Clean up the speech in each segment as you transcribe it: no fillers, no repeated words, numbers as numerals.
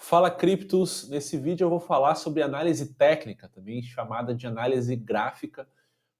Fala Criptos, nesse vídeo eu vou falar sobre análise técnica, também chamada de análise gráfica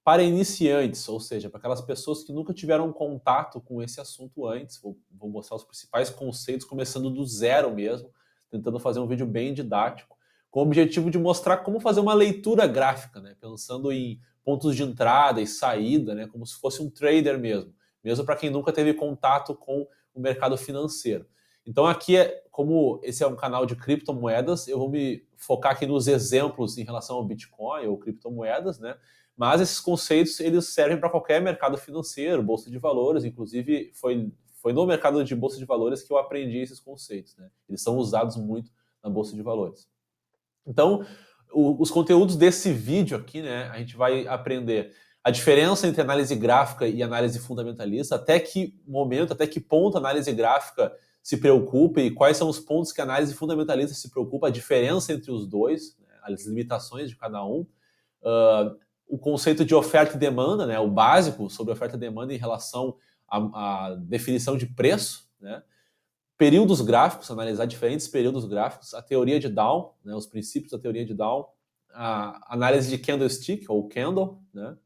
para iniciantes, ou seja, para aquelas pessoas que nunca tiveram contato com esse assunto antes. Vou mostrar os principais conceitos, começando do zero mesmo, tentando fazer um vídeo bem didático, com o objetivo de mostrar como fazer uma leitura gráfica, né? Pensando em pontos de entrada e saída, né? Como se fosse um trader mesmo para quem nunca teve contato com o mercado financeiro. Então aqui, como esse é um canal de criptomoedas, eu vou me focar aqui nos exemplos em relação ao Bitcoin ou criptomoedas, né? Mas esses conceitos eles servem para qualquer mercado financeiro, bolsa de valores, inclusive foi no mercado de bolsa de valores que eu aprendi esses conceitos, né? Eles são usados muito na bolsa de valores. Então, os conteúdos desse vídeo aqui, né, a gente vai aprender a diferença entre análise gráfica e análise fundamentalista, até que momento, até que ponto a análise gráfica se preocupa e quais são os pontos que a análise fundamentalista se preocupa, a diferença entre os dois, né, as limitações de cada um, o conceito de oferta e demanda, né, o básico sobre oferta e demanda em relação à definição de preço, né, períodos gráficos, analisar diferentes períodos gráficos, a teoria de Down, né, os princípios da teoria de Down, a análise de candlestick ou candle, né,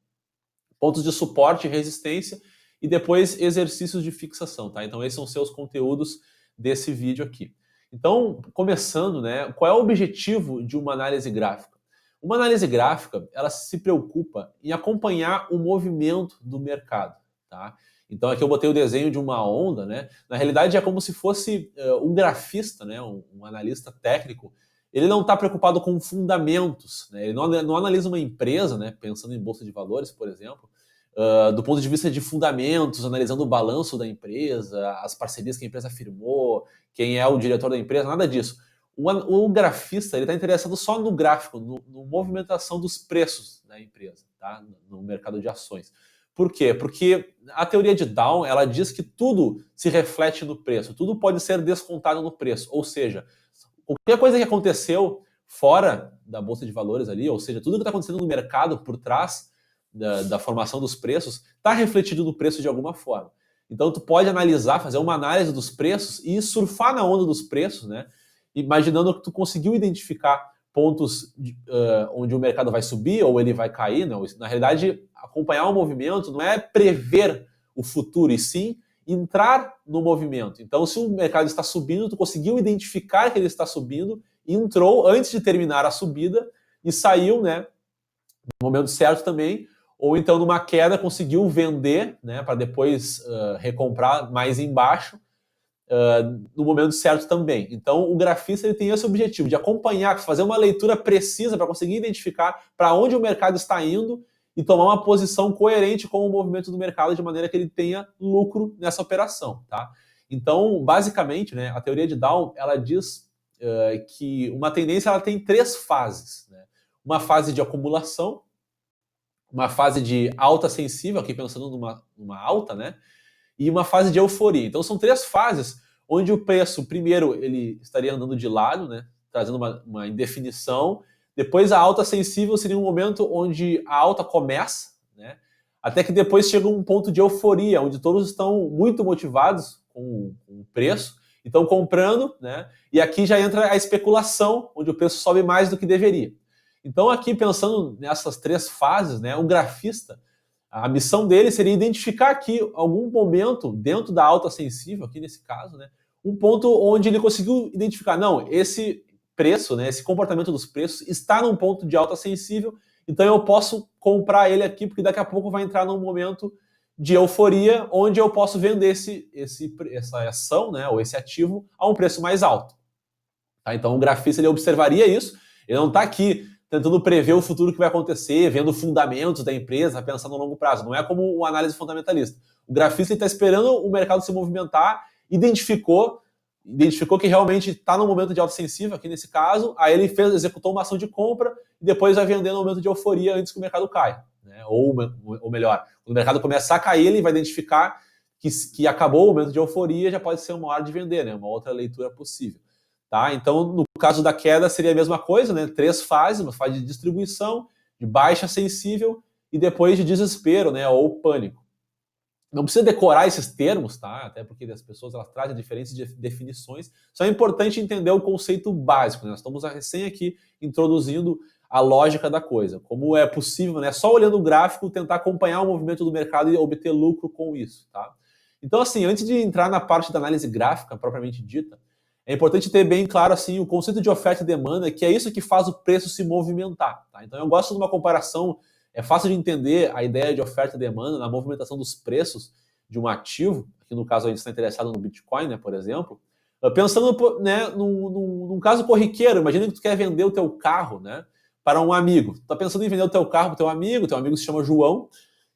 pontos de suporte e resistência e depois exercícios de fixação, tá? Então esses são os seus conteúdos desse vídeo aqui. Então, começando, né, qual é o objetivo de uma análise gráfica? Uma análise gráfica, ela se preocupa em acompanhar o movimento do mercado, tá? Então aqui eu botei o desenho de uma onda, né? Na realidade é como se fosse um grafista, né? Um analista técnico. Ele não está preocupado com fundamentos, né? Ele não analisa uma empresa, né? Pensando em bolsa de valores, por exemplo, do ponto de vista de fundamentos, analisando o balanço da empresa, as parcerias que a empresa firmou, quem é o diretor da empresa, nada disso. O grafista ele está interessado só no gráfico, no movimentação dos preços da empresa, tá? No mercado de ações. Por quê? Porque a teoria de Down ela diz que tudo se reflete no preço, tudo pode ser descontado no preço, ou seja, qualquer coisa que aconteceu fora da bolsa de valores ali, ou seja, tudo que está acontecendo no mercado por trás da formação dos preços está refletido no preço de alguma forma. Então tu pode analisar, fazer uma análise dos preços e surfar na onda dos preços, né? Imaginando que tu conseguiu identificar pontos onde o mercado vai subir ou ele vai cair, não. Na realidade, acompanhar o movimento não é prever o futuro, e sim entrar no movimento. Então, se o mercado está subindo, tu conseguiu identificar que ele está subindo, entrou antes de terminar a subida e saiu, né, no momento certo também, ou então numa queda conseguiu vender, né, para depois recomprar mais embaixo, no momento certo também. Então, o grafista ele tem esse objetivo de acompanhar, fazer uma leitura precisa para conseguir identificar para onde o mercado está indo e tomar uma posição coerente com o movimento do mercado de maneira que ele tenha lucro nessa operação, tá? Então, basicamente, né, a teoria de Down ela diz que uma tendência ela tem três fases, né? Uma fase de acumulação, uma fase de alta sensível, aqui pensando numa alta, né? E uma fase de euforia. Então são três fases onde o preço, primeiro, ele estaria andando de lado, né, trazendo uma indefinição. Depois a alta sensível seria um momento onde a alta começa, né, até que depois chega um ponto de euforia, onde todos estão muito motivados com o preço, estão comprando, né, e aqui já entra a especulação, onde o preço sobe mais do que deveria. Então aqui, pensando nessas três fases, né, o grafista, a missão dele seria identificar aqui algum momento dentro da alta sensível, aqui nesse caso, né, um ponto onde ele conseguiu identificar, não, esse preço, né, esse comportamento dos preços está num ponto de alta sensível, então eu posso comprar ele aqui, porque daqui a pouco vai entrar num momento de euforia, onde eu posso vender essa ação, né, ou esse ativo a um preço mais alto. Tá? Então o grafista ele observaria isso, ele não está aqui tentando prever o futuro que vai acontecer, vendo fundamentos da empresa, pensando no longo prazo. Não é como o análise fundamentalista. O grafista está esperando o mercado se movimentar, identificou que realmente está no momento de alta sensível, aqui nesse caso, aí ele executou uma ação de compra e depois vai vender no momento de euforia antes que o mercado caia. Né? Ou melhor, quando o mercado começar a cair, ele vai identificar que acabou o momento de euforia, já pode ser uma hora de vender, né? Uma outra leitura possível. Tá? Então, no caso da queda, seria a mesma coisa, né? Três fases, uma fase de distribuição, de baixa sensível e depois de desespero, né? Ou pânico. Não precisa decorar esses termos, tá? Até porque as pessoas elas trazem diferentes definições. Só é importante entender o conceito básico, né? Nós estamos recém aqui introduzindo a lógica da coisa. Como é possível, né? Só olhando o gráfico, tentar acompanhar o movimento do mercado e obter lucro com isso, tá? Então, assim, antes de entrar na parte da análise gráfica propriamente dita, é importante ter bem claro assim o conceito de oferta e demanda, que é isso que faz o preço se movimentar, tá? Então, eu gosto de uma comparação. É fácil de entender a ideia de oferta e demanda na movimentação dos preços de um ativo. Aqui no caso a gente está interessado no Bitcoin, né, por exemplo. Pensando, né, num caso corriqueiro, imagina que tu quer vender o teu carro, né, para um amigo. Tu está pensando em vender o teu carro para teu amigo se chama João,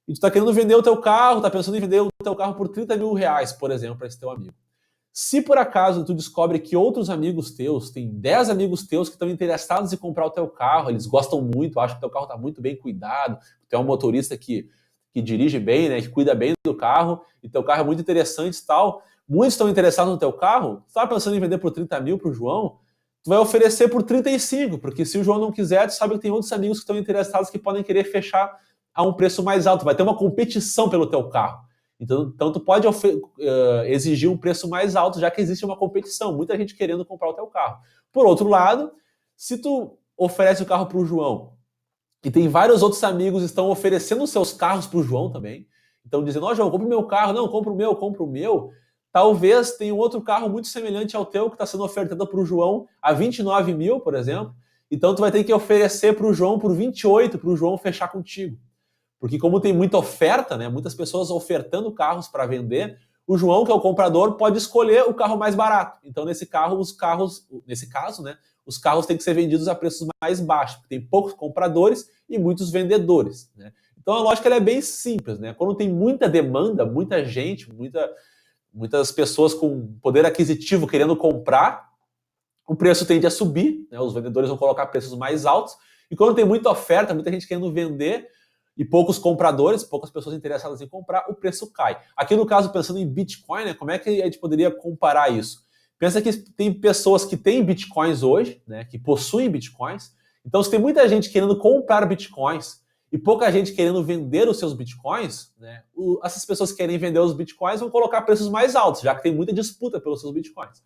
e tu está querendo vender o teu carro, está pensando em vender o teu carro por 30 mil reais, por exemplo, para esse teu amigo. Se por acaso tu descobre que outros amigos teus, tem 10 amigos teus que estão interessados em comprar o teu carro, eles gostam muito, acham que o teu carro está muito bem cuidado, tu é um motorista que dirige bem, né, que cuida bem do carro, e teu carro é muito interessante e tal, muitos estão interessados no teu carro, tu está pensando em vender por 30 mil para o João, tu vai oferecer por 35, porque se o João não quiser, tu sabe que tem outros amigos que estão interessados que podem querer fechar a um preço mais alto, vai ter uma competição pelo teu carro. Então tu pode exigir um preço mais alto, já que existe uma competição, muita gente querendo comprar o teu carro. Por outro lado, se tu oferece o carro para o João e tem vários outros amigos que estão oferecendo seus carros para o João também, então dizendo, ó, João, compra o meu carro, não, compra o meu, talvez tenha um outro carro muito semelhante ao teu que está sendo ofertado para o João a 29 mil, por exemplo, então tu vai ter que oferecer para o João por 28 para o João fechar contigo. Porque como tem muita oferta, né, muitas pessoas ofertando carros para vender, o João, que é o comprador, pode escolher o carro mais barato. Então, nesse caso, né, os carros têm que ser vendidos a preços mais baixos, porque tem poucos compradores e muitos vendedores, né? Então, a lógica ela é bem simples, né? Quando tem muita demanda, muita gente, muitas pessoas com poder aquisitivo querendo comprar, o preço tende a subir, né? Os vendedores vão colocar preços mais altos. E quando tem muita oferta, muita gente querendo vender, e poucos compradores, poucas pessoas interessadas em comprar, o preço cai. Aqui no caso, pensando em Bitcoin, né, como é que a gente poderia comparar isso? Pensa que tem pessoas que têm Bitcoins hoje, né, que possuem Bitcoins. Então, se tem muita gente querendo comprar Bitcoins e pouca gente querendo vender os seus Bitcoins, né, essas pessoas que querem vender os Bitcoins vão colocar preços mais altos, já que tem muita disputa pelos seus Bitcoins.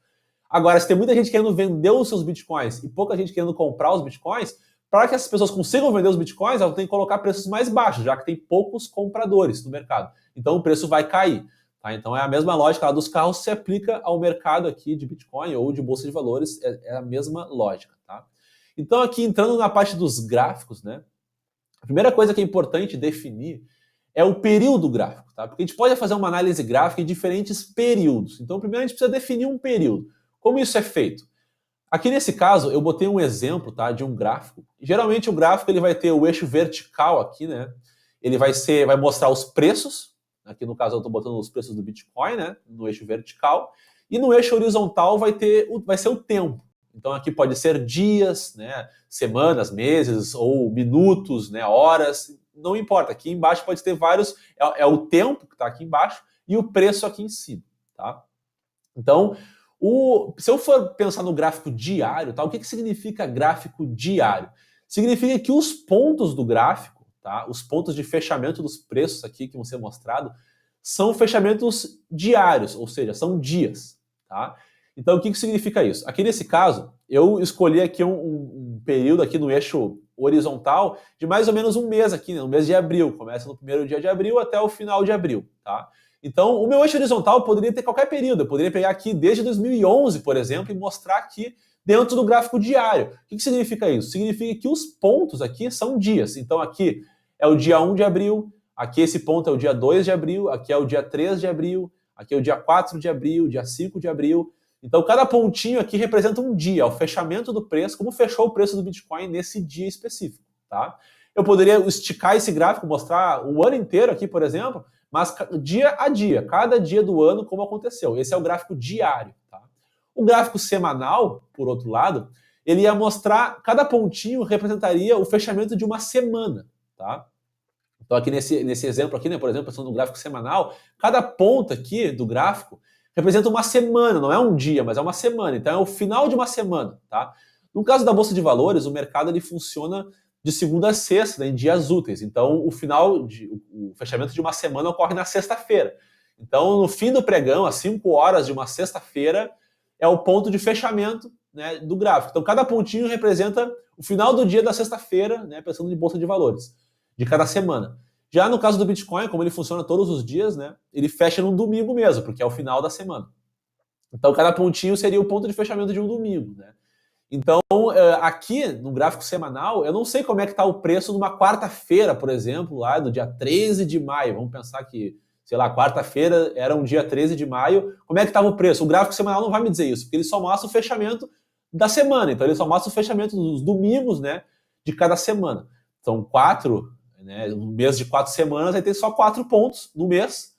Agora, se tem muita gente querendo vender os seus Bitcoins e pouca gente querendo comprar os Bitcoins, para que as pessoas consigam vender os bitcoins, elas têm que colocar preços mais baixos, já que tem poucos compradores no mercado. Então o preço vai cair. Tá? Então é a mesma lógica lá dos carros se aplica ao mercado aqui de Bitcoin ou de bolsa de valores, é a mesma lógica. Tá? Então aqui entrando na parte dos gráficos, né? A primeira coisa que é importante definir é o período gráfico, tá? Porque a gente pode fazer uma análise gráfica em diferentes períodos. Então primeiro a gente precisa definir um período. Como isso é feito? Aqui nesse caso, eu botei um exemplo, tá, de um gráfico. Geralmente o gráfico ele vai ter o eixo vertical aqui, né? Ele vai mostrar os preços. Aqui no caso eu estou botando os preços do Bitcoin, né? No eixo vertical. E no eixo horizontal vai ser o tempo. Então aqui pode ser dias, né? Semanas, meses ou minutos, né? Horas. Não importa. Aqui embaixo pode ter vários. É o tempo que está aqui embaixo e o preço aqui em cima, tá? Então se eu for pensar no gráfico diário, tá, o que significa gráfico diário? Significa que os pontos do gráfico, tá, os pontos de fechamento dos preços aqui que vão ser mostrados, são fechamentos diários, ou seja, são dias. Tá? Então, o que significa isso? Aqui nesse caso, eu escolhi aqui um período aqui no eixo horizontal de mais ou menos um mês aqui, né, no mês de abril. Começa no primeiro dia de abril até o final de abril. Tá? Então, o meu eixo horizontal poderia ter qualquer período. Eu poderia pegar aqui desde 2011, por exemplo, e mostrar aqui dentro do gráfico diário. O que significa isso? Significa que os pontos aqui são dias. Então, aqui é o dia 1 de abril, aqui esse ponto é o dia 2 de abril, aqui é o dia 3 de abril, aqui é o dia 4 de abril, dia 5 de abril. Então, cada pontinho aqui representa um dia, o fechamento do preço, como fechou o preço do Bitcoin nesse dia específico. Tá? Eu poderia esticar esse gráfico, mostrar o ano inteiro aqui, por exemplo, mas dia a dia, cada dia do ano, como aconteceu. Esse é o gráfico diário. Tá? O gráfico semanal, por outro lado, ele ia mostrar, cada pontinho representaria o fechamento de uma semana. Tá? Então aqui nesse exemplo aqui, né, por exemplo, pensando no gráfico semanal, cada ponta aqui do gráfico representa uma semana, não é um dia, mas é uma semana. Então é o final de uma semana. Tá? No caso da Bolsa de Valores, o mercado ele funciona de segunda a sexta, né, em dias úteis. Então, o fechamento de uma semana ocorre na sexta-feira. Então, no fim do pregão, às 5 horas de uma sexta-feira, é o ponto de fechamento, né, do gráfico. Então, cada pontinho representa o final do dia da sexta-feira, né, pensando em bolsa de valores, de cada semana. Já no caso do Bitcoin, como ele funciona todos os dias, né, ele fecha num domingo mesmo, porque é o final da semana. Então, cada pontinho seria o ponto de fechamento de um domingo, né? Então, aqui no gráfico semanal, eu não sei como é que está o preço numa quarta-feira, por exemplo, lá do dia 13 de maio. Vamos pensar que, sei lá, quarta-feira era um dia 13 de maio. Como é que estava o preço? O gráfico semanal não vai me dizer isso, porque ele só mostra o fechamento da semana. Então, ele só mostra o fechamento dos domingos, né, de cada semana. São 4, né, um mês de 4 semanas vai ter só 4 pontos no mês.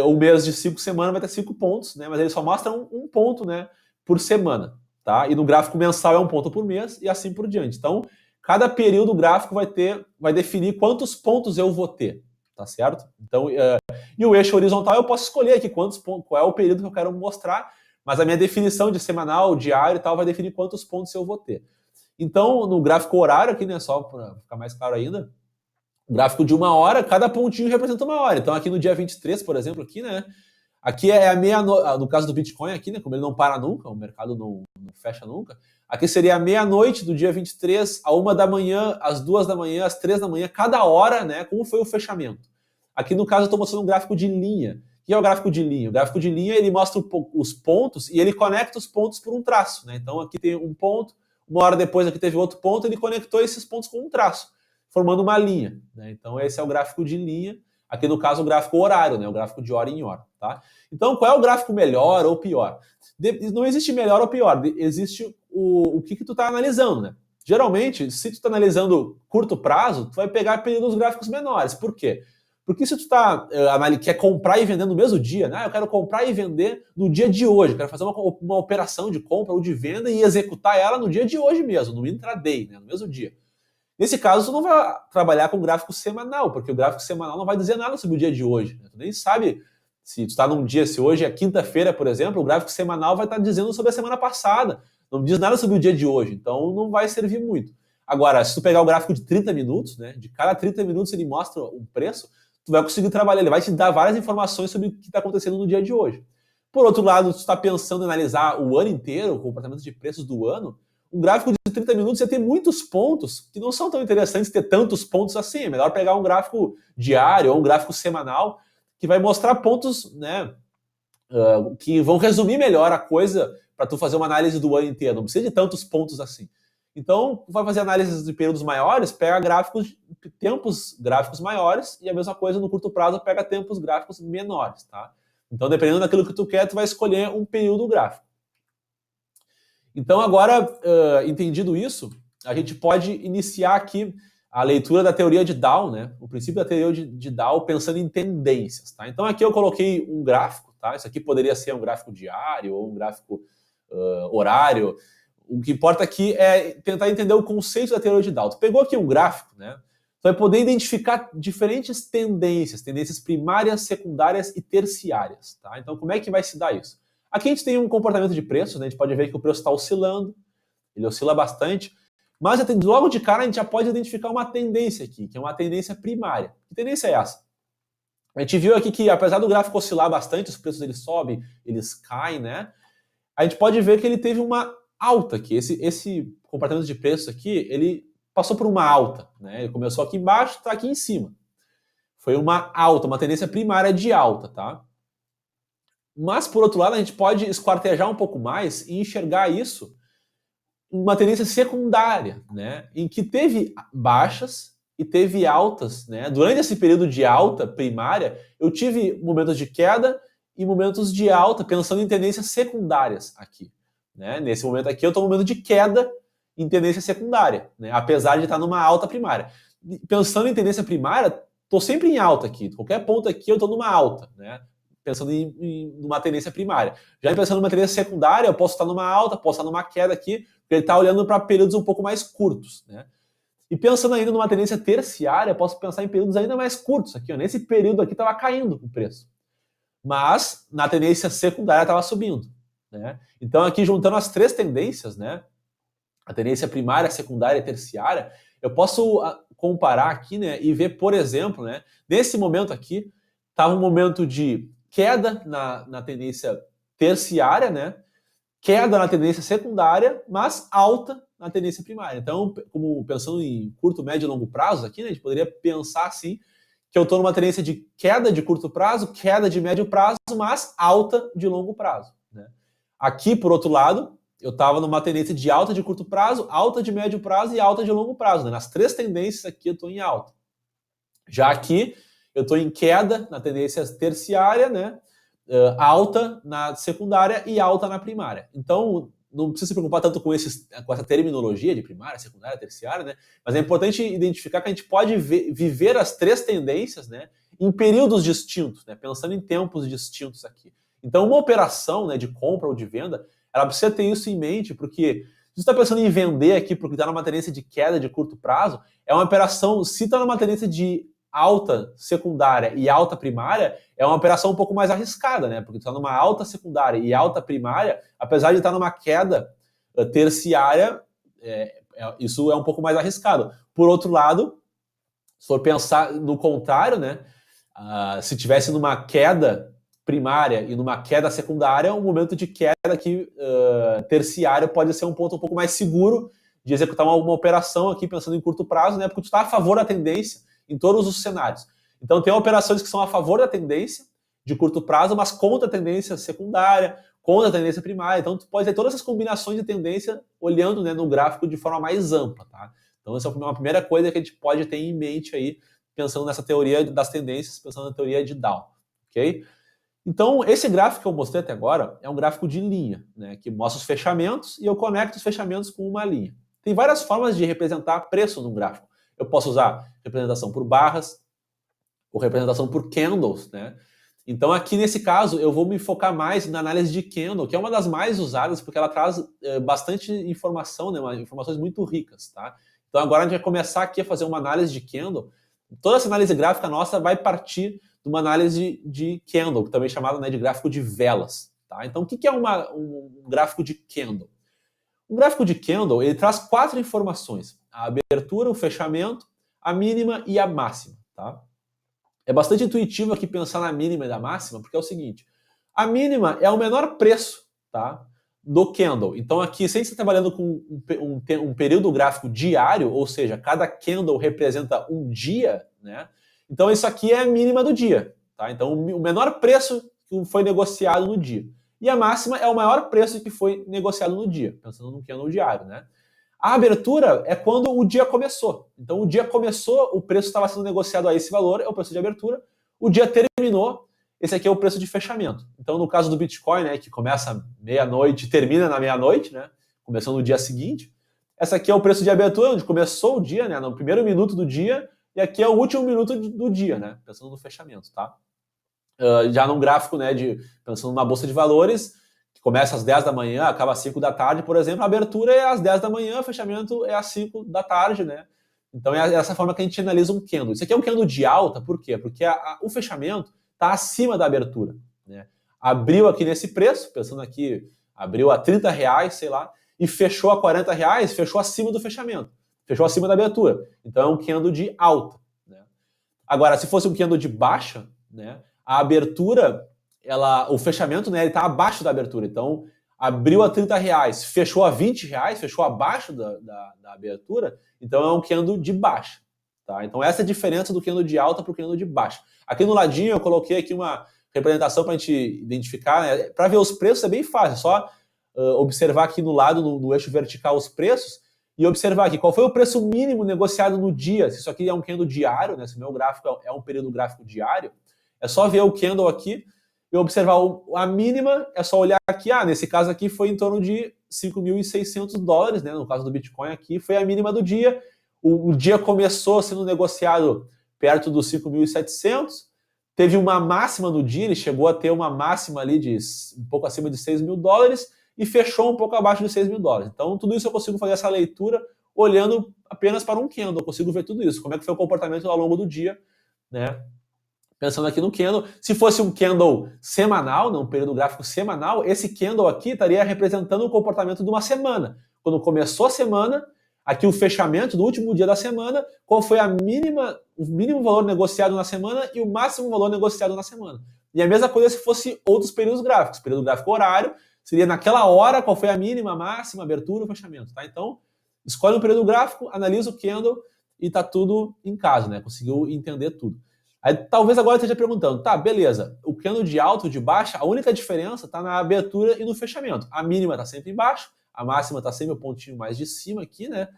O mês de 5 semanas vai ter 5 pontos, né, mas ele só mostra um ponto, né, por semana. Tá? E no gráfico mensal é um ponto por mês e assim por diante. Então, cada período gráfico vai definir quantos pontos eu vou ter, tá certo? Então, e o eixo horizontal eu posso escolher aqui qual é o período que eu quero mostrar, mas a minha definição de semanal, diário e tal vai definir quantos pontos eu vou ter. Então, no gráfico horário aqui, né, só para ficar mais claro ainda, o gráfico de 1 hora, cada pontinho representa 1 hora. Então, aqui no dia 23, por exemplo, aqui, né, aqui é a meia-noite, no caso do Bitcoin aqui, né, como ele não para nunca, o mercado não fecha nunca, aqui seria a meia-noite do dia 23, a 1 da manhã, às 2 da manhã, às 3 da manhã, cada hora, né, como foi o fechamento. Aqui no caso eu estou mostrando um gráfico de linha. O que é o gráfico de linha? O gráfico de linha, ele mostra os pontos e ele conecta os pontos por um traço, né? Então aqui tem um ponto, 1 hora depois aqui teve outro ponto, ele conectou esses pontos com um traço, formando uma linha, né? Então esse é o gráfico de linha. Aqui no caso o gráfico horário, né? O gráfico de hora em hora, tá? Então qual é o gráfico melhor ou pior? Não existe melhor ou pior, existe o que tu está analisando, né? Geralmente, se tu está analisando curto prazo, tu vai pegar períodos gráficos menores. Por quê? Porque se tu quer comprar e vender no mesmo dia, né? Eu quero comprar e vender no dia de hoje, quero fazer uma operação de compra ou de venda e executar ela no dia de hoje mesmo, no intraday, né? No mesmo dia. Nesse caso, tu não vai trabalhar com gráfico semanal, porque o gráfico semanal não vai dizer nada sobre o dia de hoje, né? Tu nem sabe se tu está num dia, se hoje é quinta-feira, por exemplo, o gráfico semanal vai estar dizendo sobre a semana passada, não diz nada sobre o dia de hoje, então não vai servir muito. Agora, se tu pegar o gráfico de 30 minutos, né, de cada 30 minutos ele mostra um preço, tu vai conseguir trabalhar, ele vai te dar várias informações sobre o que está acontecendo no dia de hoje. Por outro lado, se tu está pensando em analisar o ano inteiro, o comportamento de preços do ano, um gráfico de 30 minutos ia ter muitos pontos que não são tão interessantes ter tantos pontos assim. É melhor pegar um gráfico diário ou um gráfico semanal que vai mostrar pontos, né, que vão resumir melhor a coisa para tu fazer uma análise do ano inteiro. Não precisa de tantos pontos assim. Então, vai fazer análises de períodos maiores, pega tempos gráficos maiores e a mesma coisa no curto prazo pega tempos gráficos menores, tá? Então, dependendo daquilo que tu quer, tu vai escolher um período gráfico. Então, agora, entendido isso, a gente pode iniciar aqui a leitura da teoria de Dow, né? O princípio da teoria de Dow pensando em tendências, tá? Então, aqui eu coloquei um gráfico, tá? Isso aqui poderia ser um gráfico diário ou um gráfico horário. O que importa aqui é tentar entender o conceito da teoria de Dow. Tu pegou aqui um gráfico, né? Tu vai poder identificar diferentes tendências primárias, secundárias e terciárias, tá? Então, como é que vai se dar isso? Aqui a gente tem um comportamento de preços, né? A gente pode ver que o preço está oscilando, ele oscila bastante, mas logo de cara a gente já pode identificar uma tendência aqui, que é uma tendência primária. Que tendência é essa? A gente viu aqui que, apesar do gráfico oscilar bastante, os preços eles sobem, eles caem, né? A gente pode ver que ele teve uma alta aqui. Esse comportamento de preços aqui, ele passou por uma alta, né? Ele começou aqui embaixo, está aqui em cima. Foi uma alta, uma tendência primária de alta, tá? Mas, por outro lado, a gente pode esquartejar um pouco mais e enxergar isso uma tendência secundária, né? Em que teve baixas e teve altas, né? Durante esse período de alta primária, eu tive momentos de queda e momentos de alta, pensando em tendências secundárias aqui, né? Nesse momento aqui, eu estou no momento de queda em tendência secundária, né? Apesar de estar numa alta primária. Pensando em tendência primária, estou sempre em alta aqui. Qualquer ponto aqui, eu estou numa alta, né? Pensando em uma tendência primária. Já pensando numa tendência secundária, eu posso estar numa alta, posso estar numa queda aqui, porque ele está olhando para períodos um pouco mais curtos, né? E pensando ainda numa tendência terciária, eu posso pensar em períodos ainda mais curtos aqui, ó. Nesse período aqui estava caindo o preço, mas na tendência secundária estava subindo, né? Então aqui juntando as três tendências, né? A tendência primária, secundária e terciária, eu posso comparar aqui, né, e ver, por exemplo, né, nesse momento aqui, estava um momento de queda na tendência terciária, né, queda na tendência secundária, mas alta na tendência primária. Então, como pensando em curto, médio e longo prazo aqui, né, a gente poderia pensar assim, que eu estou numa tendência de queda de curto prazo, queda de médio prazo, mas alta de longo prazo, né? Aqui, por outro lado, eu estava numa tendência de alta de curto prazo, alta de médio prazo e alta de longo prazo, né? Nas três tendências aqui eu estou em alta. Já aqui, eu estou em queda na tendência terciária, né? Alta na secundária e alta na primária. Então, não precisa se preocupar tanto com essa terminologia de primária, secundária, terciária, né? Mas é importante identificar que a gente pode viver as três tendências, né, em períodos distintos, né, pensando em tempos distintos aqui. Então, uma operação, né, de compra ou de venda, ela precisa ter isso em mente, porque se você está pensando em vender aqui porque está numa tendência de queda de curto prazo, é uma operação, se está numa tendência de alta secundária e alta primária, é uma operação um pouco mais arriscada, né? Porque está numa alta secundária e alta primária, apesar de estar numa queda terciária, isso é um pouco mais arriscado. Por outro lado, se for pensar no contrário, né? Se tivesse numa queda primária e numa queda secundária, um momento de queda aqui terciária pode ser um ponto um pouco mais seguro de executar uma operação aqui pensando em curto prazo, né? Porque tu está a favor da tendência em todos os cenários. Então tem operações que são a favor da tendência de curto prazo, mas contra a tendência secundária, contra a tendência primária. Então tu pode ter todas essas combinações de tendência olhando, né, no gráfico de forma mais ampla, tá? Então essa é uma primeira coisa que a gente pode ter em mente aí, pensando nessa teoria das tendências, pensando na teoria de Dow, ok? Então esse gráfico que eu mostrei até agora é um gráfico de linha, né, que mostra os fechamentos e eu conecto os fechamentos com uma linha. Tem várias formas de representar preço num gráfico. Eu posso usar representação por barras ou representação por candles, né? Então aqui nesse caso eu vou me focar mais na análise de candle, que é uma das mais usadas porque ela traz bastante informação, né? Informações muito ricas, tá? Então agora a gente vai começar aqui a fazer uma análise de candle. Toda essa análise gráfica nossa vai partir de uma análise de candle, também chamada, né, de gráfico de velas, tá? Então o que é um gráfico de candle? Um gráfico de candle, ele traz 4 informações: a abertura, o fechamento, a mínima e a máxima, tá? É bastante intuitivo aqui pensar na mínima e na máxima, porque é o seguinte: a mínima é o menor preço, tá, do candle. Então aqui, se a gente está trabalhando com um período gráfico diário, ou seja, cada candle representa um dia, né? Então isso aqui é a mínima do dia, tá? Então o menor preço que foi negociado no dia. E a máxima é o maior preço que foi negociado no dia, pensando no candle diário, né? A abertura é quando o dia começou. Então o dia começou, o preço estava sendo negociado a esse valor, é o preço de abertura. O dia terminou, esse aqui é o preço de fechamento. Então no caso do Bitcoin, né, que começa meia-noite e termina na meia-noite, né, começando no dia seguinte, essa aqui é o preço de abertura, onde começou o dia, né, no primeiro minuto do dia, e aqui é o último minuto do dia, né, pensando no fechamento, tá? Já num gráfico, né, pensando numa bolsa de valores, que começa às 10 da manhã, acaba às 5 da tarde, por exemplo, a abertura é às 10 da manhã, o fechamento é às 5 da tarde, né? Então é essa forma que a gente analisa um candle. Isso aqui é um candle de alta, por quê? Porque o fechamento está acima da abertura, né? Abriu aqui nesse preço, pensando aqui, abriu a R$30, sei lá, e fechou a R$40, fechou acima do fechamento, fechou acima da abertura. Então é um candle de alta, né? Agora, se fosse um candle de baixa, né, a abertura, o fechamento, né, ele está abaixo da abertura. Então, abriu a R$30, fechou a R$20, fechou abaixo da abertura, então é um candle de baixa, tá? Então essa é a diferença do candle de alta para o candle de baixa. Aqui no ladinho eu coloquei aqui uma representação para a gente identificar, né? Para ver os preços é bem fácil, é só observar aqui no lado, no eixo vertical, os preços, e observar aqui qual foi o preço mínimo negociado no dia. Se isso aqui é um candle diário, né, se o meu gráfico é um período gráfico diário, é só ver o candle aqui e observar a mínima, é só olhar aqui, nesse caso aqui foi em torno de $5.600, né? No caso do Bitcoin aqui, foi a mínima do dia. O dia começou sendo negociado perto dos 5.700, teve uma máxima no dia, ele chegou a ter uma máxima ali de um pouco acima de $6.000 e fechou um pouco abaixo de $6.000. Então tudo isso eu consigo fazer essa leitura olhando apenas para um candle, eu consigo ver tudo isso, como é que foi o comportamento ao longo do dia, né? Pensando aqui no candle, se fosse um candle semanal, num período gráfico semanal, esse candle aqui estaria representando o comportamento de uma semana. Quando começou a semana, Aqui o fechamento do último dia da semana, qual foi o mínimo valor negociado na semana e o máximo valor negociado na semana. E a mesma coisa se fosse outros períodos gráficos. Período gráfico horário seria naquela hora qual foi a mínima, máxima, abertura, fechamento. Tá? Então, escolhe um período gráfico, analisa o candle e tá tudo em casa, né? Conseguiu entender tudo. Aí talvez agora esteja perguntando, tá, beleza, o candle de alta ou de baixa, a única diferença está na abertura e no fechamento. A mínima está sempre embaixo, a máxima está sempre o pontinho mais de cima aqui, né?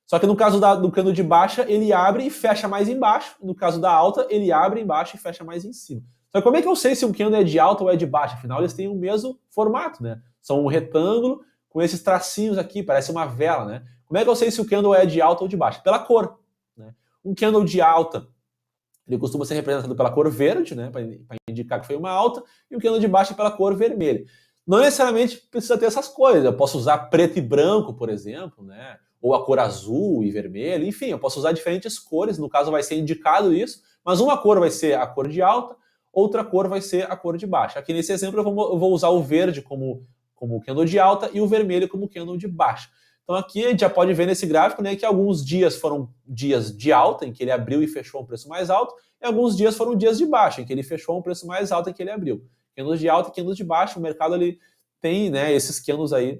Só que no caso do candle de baixa, ele abre e fecha mais embaixo. No caso da alta, ele abre embaixo e fecha mais em cima. Só que como é que eu sei se um candle é de alta ou é de baixa? Afinal, eles têm o mesmo formato, né? São um retângulo com esses tracinhos aqui, parece uma vela, né? Como é que eu sei se o candle é de alta ou de baixa? Pela cor, né? Um candle de alta, ele costuma ser representado pela cor verde, né, para indicar que foi uma alta, e o candle de baixa pela cor vermelha. Não necessariamente precisa ter essas coisas. Eu posso usar preto e branco, por exemplo, né, ou a cor azul e vermelho, enfim, eu posso usar diferentes cores, no caso vai ser indicado isso, mas uma cor vai ser a cor de alta, outra cor vai ser a cor de baixa. Aqui nesse exemplo eu vou usar o verde como candle de alta e o vermelho como candle de baixa. Então aqui a gente já pode ver nesse gráfico, né, que alguns dias foram dias de alta, em que ele abriu e fechou um preço mais alto, e alguns dias foram dias de baixa, em que ele fechou um preço mais alto em que ele abriu. Candles de alta e candles de baixa, o mercado ele tem, né, esses candles aí.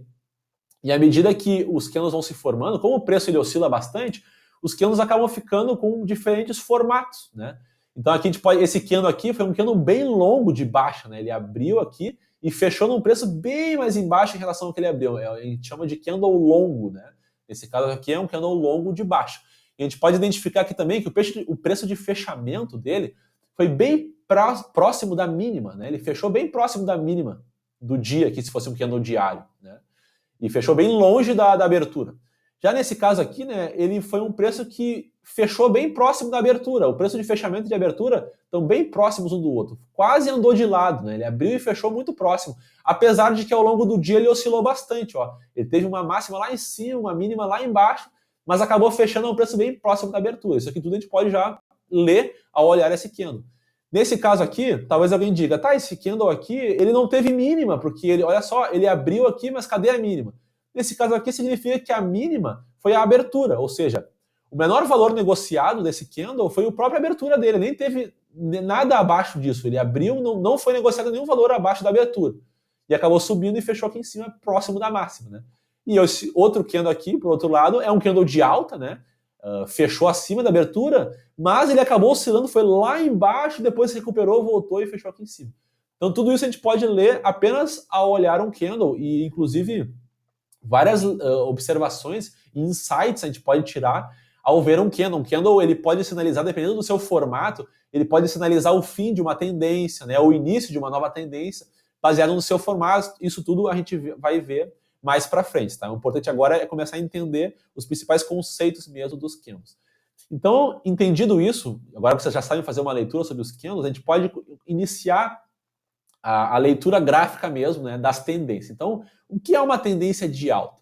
E à medida que os candles vão se formando, como o preço ele oscila bastante, os candles acabam ficando com diferentes formatos, né? Então aqui a gente pode, esse candle aqui foi um candle bem longo de baixa, né? Ele abriu aqui e fechou num preço bem mais embaixo em relação ao que ele abriu. A gente chama de candle longo, né? Esse caso aqui é um candle longo de baixa. E a gente pode identificar aqui também que o preço de fechamento dele foi bem próximo da mínima, né? Ele fechou bem próximo da mínima do dia aqui, se fosse um candle diário, né? E fechou bem longe da abertura. Já nesse caso aqui, né, ele foi um preço que fechou bem próximo da abertura. O preço de fechamento e de abertura estão bem próximos um do outro. Quase andou de lado, né? Ele abriu e fechou muito próximo. Apesar de que ao longo do dia ele oscilou bastante, ó. Ele teve uma máxima lá em cima, uma mínima lá embaixo, mas acabou fechando a um preço bem próximo da abertura. Isso aqui tudo a gente pode já ler ao olhar esse candle. Nesse caso aqui, talvez alguém diga, tá, esse candle aqui, ele não teve mínima, porque ele, olha só, ele abriu aqui, mas cadê a mínima? Nesse caso aqui significa que a mínima foi a abertura, ou seja, o menor valor negociado desse candle foi a própria abertura dele, nem teve nada abaixo disso, ele abriu, não foi negociado nenhum valor abaixo da abertura, e acabou subindo e fechou aqui em cima, próximo da máxima, né? E esse outro candle aqui, por outro lado, é um candle de alta, né? Fechou acima da abertura, mas ele acabou oscilando, foi lá embaixo, depois se recuperou, voltou e fechou aqui em cima. Então tudo isso a gente pode ler apenas ao olhar um candle, e inclusive várias observações e insights a gente pode tirar ao ver um candle. Um candle ele pode sinalizar, dependendo do seu formato, ele pode sinalizar o fim de uma tendência, né, o início de uma nova tendência, baseado no seu formato. Isso tudo a gente vai ver mais para frente, tá? O importante agora é começar a entender os principais conceitos mesmo dos candles. Então, entendido isso, agora que vocês já sabem fazer uma leitura sobre os candles, a gente pode iniciar a leitura gráfica mesmo, né, das tendências. Então, o que é uma tendência de alta?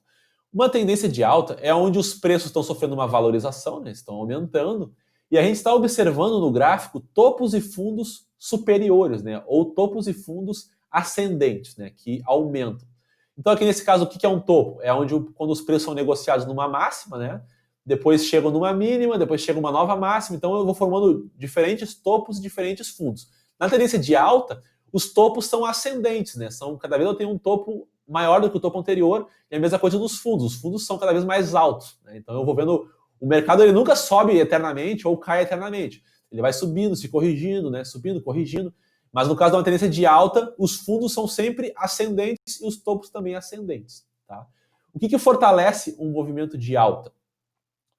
Uma tendência de alta é onde os preços estão sofrendo uma valorização, né, estão aumentando, e a gente está observando no gráfico topos e fundos superiores, né, ou topos e fundos ascendentes, né, que aumentam. Então aqui nesse caso, o que é um topo? É onde quando os preços são negociados numa máxima, né, depois chegam numa mínima, depois chega uma nova máxima, então eu vou formando diferentes topos e diferentes fundos. Na tendência de alta, os topos são ascendentes, né? Cada vez eu tenho um topo maior do que o topo anterior, e a mesma coisa dos fundos. Os fundos são cada vez mais altos, né? Então eu vou vendo, o mercado ele nunca sobe eternamente ou cai eternamente. Ele vai subindo, se corrigindo, né? Subindo, corrigindo. Mas no caso de uma tendência de alta, os fundos são sempre ascendentes e os topos também ascendentes, tá? O que fortalece um movimento de alta?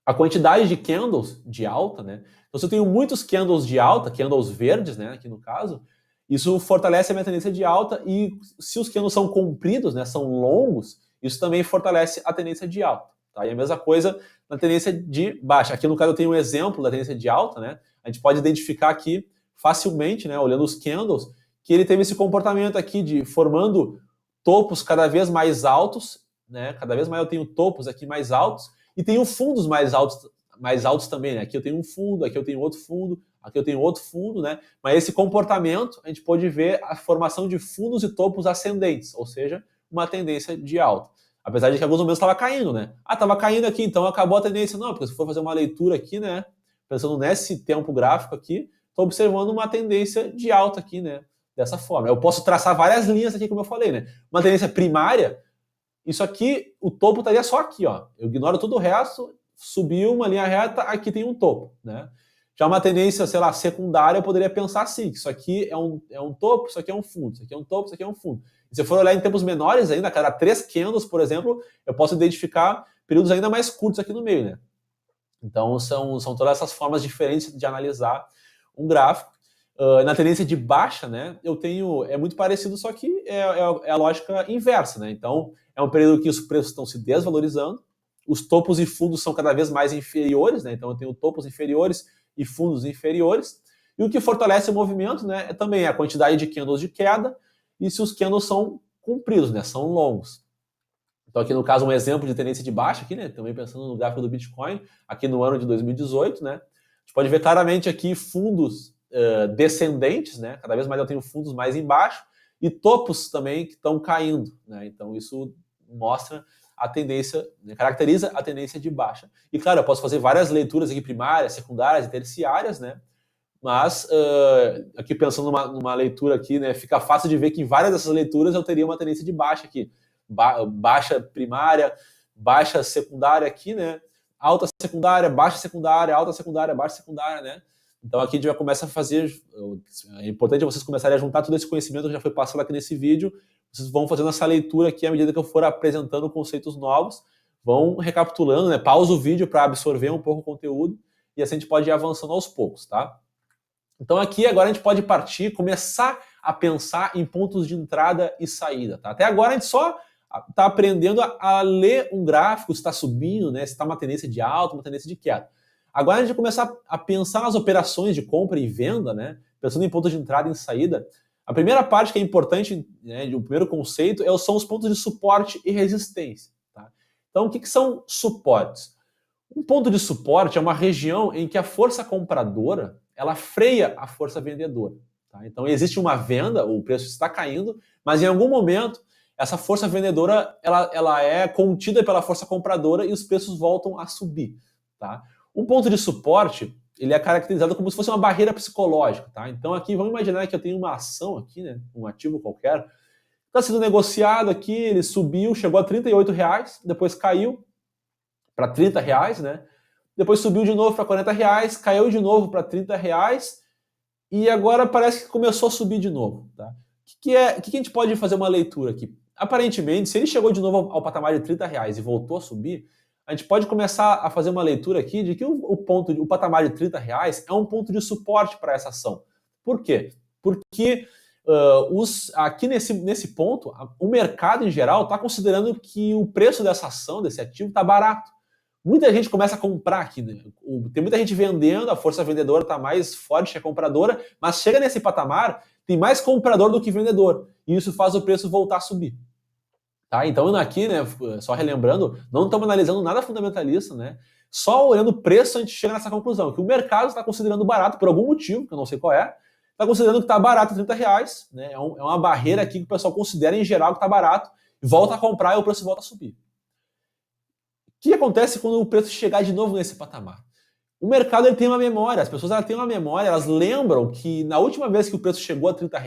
A quantidade de candles de alta, né? Então se eu tenho muitos candles de alta, candles verdes, né, aqui no caso, isso fortalece a minha tendência de alta, e se os candles são compridos, né, são longos, isso também fortalece a tendência de alta. Tá? E a mesma coisa na tendência de baixa. Aqui no caso eu tenho um exemplo da tendência de alta, né? A gente pode identificar aqui facilmente, né, olhando os candles, que ele teve esse comportamento aqui de formando topos cada vez mais altos, né? Cada vez mais eu tenho topos aqui mais altos, e tenho fundos mais altos também, né? Aqui eu tenho um fundo, aqui eu tenho outro fundo, aqui eu tenho outro fundo, né? Mas esse comportamento, a gente pode ver a formação de fundos e topos ascendentes, ou seja, uma tendência de alta. Apesar de que em alguns momentos estava caindo, né? Ah, estava caindo aqui, então acabou a tendência. Não, porque se for fazer uma leitura aqui, né? Pensando nesse tempo gráfico aqui, estou observando uma tendência de alta aqui, né? Dessa forma. Eu posso traçar várias linhas aqui, como eu falei, né? Uma tendência primária, isso aqui, o topo estaria só aqui, ó. Eu ignoro todo o resto, subiu uma linha reta, aqui tem um topo, né? Já uma tendência, sei lá, secundária, eu poderia pensar assim, que isso aqui é um topo, isso aqui é um fundo, isso aqui é um topo, isso aqui é um fundo. E se eu for olhar em tempos menores ainda, a cada 3 candles, por exemplo, eu posso identificar períodos ainda mais curtos aqui no meio, né? Então, são todas essas formas diferentes de analisar um gráfico. Na tendência de baixa, né, é muito parecido, só que é a lógica inversa, né? Então, é um período que os preços estão se desvalorizando, os topos e fundos são cada vez mais inferiores, né? Então, eu tenho topos inferiores e fundos inferiores. E o que fortalece o movimento, né, é também a quantidade de candles de queda e se os candles são compridos, né, são longos. Então, aqui no caso, um exemplo de tendência de baixa, aqui, né? Também pensando no gráfico do Bitcoin, aqui no ano de 2018, né? A gente pode ver claramente aqui fundos descendentes, né? Cada vez mais eu tenho fundos mais embaixo e topos também que estão caindo, né? Então, isso mostra a tendência, né, caracteriza a tendência de baixa. E, claro, eu posso fazer várias leituras aqui primárias, secundárias e terciárias, né? Mas, aqui pensando numa leitura aqui, né? Fica fácil de ver que em várias dessas leituras eu teria uma tendência de baixa aqui. Baixa primária, baixa secundária aqui, né? Alta secundária, baixa secundária, alta secundária, baixa secundária, né? Então aqui a gente já começa a fazer. É importante vocês começarem a juntar todo esse conhecimento que já foi passado aqui nesse vídeo. Vocês vão fazendo essa leitura aqui à medida que eu for apresentando conceitos novos, vão recapitulando, né? Pausa o vídeo para absorver um pouco o conteúdo e assim a gente pode ir avançando aos poucos, tá? Então aqui agora a gente pode partir, começar a pensar em pontos de entrada e saída, tá? Até agora a gente só está aprendendo a ler um gráfico, se está subindo, né? Se está uma tendência de alta, uma tendência de queda. Agora a gente vai começar a pensar nas operações de compra e venda, né? Pensando em pontos de entrada e saída. A primeira parte que é importante, né, o primeiro conceito, são os pontos de suporte e resistência, tá? Então o que são suportes? Um ponto de suporte é uma região em que a força compradora ela freia a força vendedora. Tá? Então existe uma venda, o preço está caindo, mas em algum momento essa força vendedora ela é contida pela força compradora e os preços voltam a subir. Tá? Um ponto de suporte ele é caracterizado como se fosse uma barreira psicológica. Tá? Então aqui vamos imaginar que eu tenho uma ação aqui, né, um ativo qualquer, está sendo negociado aqui, ele subiu, chegou a R$ 38, depois caiu para R$ 30, né? Depois subiu de novo para R$ 40, caiu de novo para R$ 30 e agora parece que começou a subir de novo. Tá? O que a gente pode fazer uma leitura aqui? Aparentemente, se ele chegou de novo ao patamar de R$ 30 e voltou a subir, a gente pode começar a fazer uma leitura aqui de que o patamar de R$ 30 é um ponto de suporte para essa ação. Por quê? Porque aqui nesse ponto, o mercado em geral está considerando que o preço dessa ação, desse ativo, está barato. Muita gente começa a comprar aqui, né? Tem muita gente vendendo, a força vendedora está mais forte que a compradora, mas chega nesse patamar, tem mais comprador do que vendedor, e isso faz o preço voltar a subir. Tá? Então aqui, né, só relembrando, não estamos analisando nada fundamentalista, né? Só olhando o preço a gente chega nessa conclusão, que o mercado está considerando barato por algum motivo, que eu não sei qual está considerando que está barato R$ 30, né? É uma barreira aqui que o pessoal considera em geral que está barato, volta a comprar e o preço volta a subir. O que acontece quando o preço chegar de novo nesse patamar? O mercado ele tem uma memória, as pessoas elas têm uma memória, elas lembram que na última vez que o preço chegou a R$ 30,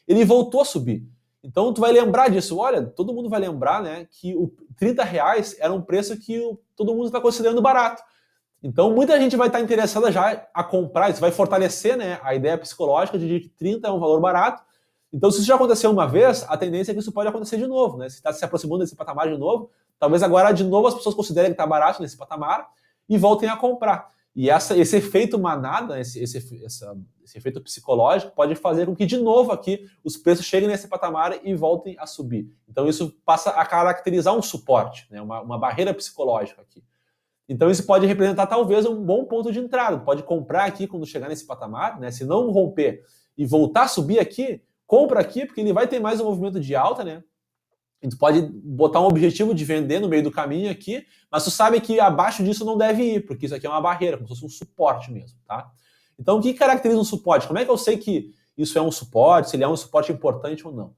ele voltou a subir. Então tu vai lembrar disso, olha, todo mundo vai lembrar, né, que o R$ 30 era um preço que todo mundo está considerando barato. Então muita gente vai estar interessada já a comprar, isso vai fortalecer, né, a ideia psicológica de que 30 é um valor barato. Então se isso já aconteceu uma vez, a tendência é que isso pode acontecer de novo, né? Se está se aproximando desse patamar de novo, talvez agora de novo as pessoas considerem que está barato nesse patamar e voltem a comprar. E esse efeito manada, esse efeito psicológico pode fazer com que de novo aqui os preços cheguem nesse patamar e voltem a subir. Então isso passa a caracterizar um suporte, né? uma barreira psicológica aqui. Então isso pode representar talvez um bom ponto de entrada. Pode comprar aqui quando chegar nesse patamar, né? Se não romper e voltar a subir aqui, compra aqui porque ele vai ter mais um movimento de alta, né? A gente pode botar um objetivo de vender no meio do caminho aqui, mas tu sabe que abaixo disso não deve ir, porque isso aqui é uma barreira, como se fosse um suporte mesmo, tá? Então o que caracteriza um suporte? Como é que eu sei que isso é um suporte, se ele é um suporte importante ou não?